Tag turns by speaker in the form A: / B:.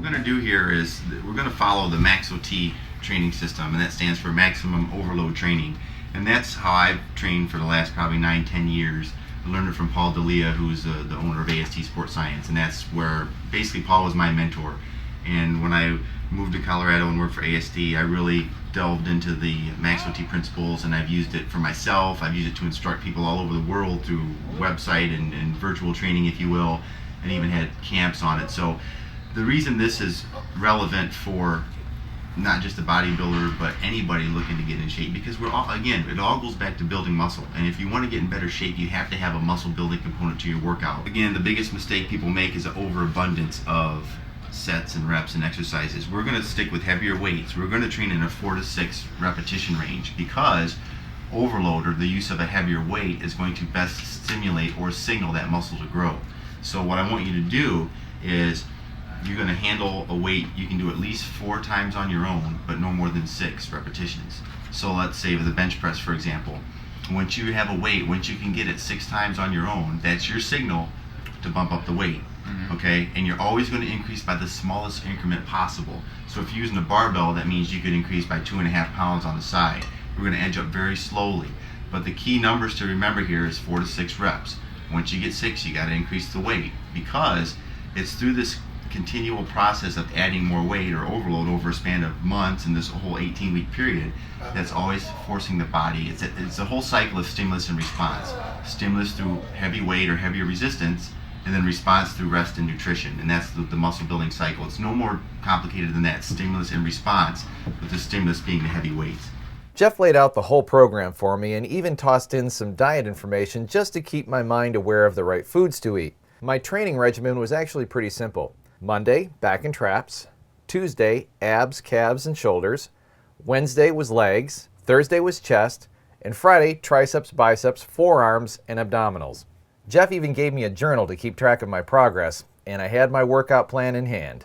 A: going to do here is we're going to follow the MAX-OT training system, and that stands for Maximum Overload Training. And that's how I've trained for the last probably 9-10 years. I learned it from Paul D'Elia, who's the owner of AST Sports Science, and that's where basically Paul was my mentor. And when I moved to Colorado and worked for ASD, I really delved into the MAX-OT principles, and I've used it for myself. I've used it to instruct people all over the world through website and virtual training, if you will, and even had camps on it. So the reason this is relevant for not just a bodybuilder, but anybody looking to get in shape, because we're all, again, it all goes back to building muscle. And if you want to get in better shape, you have to have a muscle building component to your workout. Again, the biggest mistake people make is an overabundance of sets and reps and exercises. We're going to stick with heavier weights. We're going to train in a 4 to 6 repetition range, because overload, or the use of a heavier weight, is going to best stimulate or signal that muscle to grow. So what I want you to do is, you're going to handle a weight you can do at least 4 times on your own, but no more than 6 repetitions. So let's say with the bench press, for example, once you have a weight, once you can get it 6 times on your own, that's your signal to bump up the weight. Okay, and you're always going to increase by the smallest increment possible. So if you're using a barbell, that means you could increase by 2.5 pounds on the side. We're going to edge up very slowly, but the key numbers to remember here is 4 to 6 reps. Once you get 6, you got to increase the weight, because it's through this continual process of adding more weight or overload over a span of months and this whole 18-week period that's always forcing the body. It's a whole cycle of stimulus and response. Stimulus through heavy weight or heavier resistance, and then response through rest and nutrition. And that's the muscle building cycle. It's no more complicated than that. Stimulus and response, with the stimulus being the heavy weights.
B: Jeff laid out the whole program for me and even tossed in some diet information just to keep my mind aware of the right foods to eat. My training regimen was actually pretty simple. Monday, back and traps. Tuesday, abs, calves, and shoulders. Wednesday was legs. Thursday was chest. And Friday, triceps, biceps, forearms, and abdominals. Jeff even gave me a journal to keep track of my progress, and I had my workout plan in hand.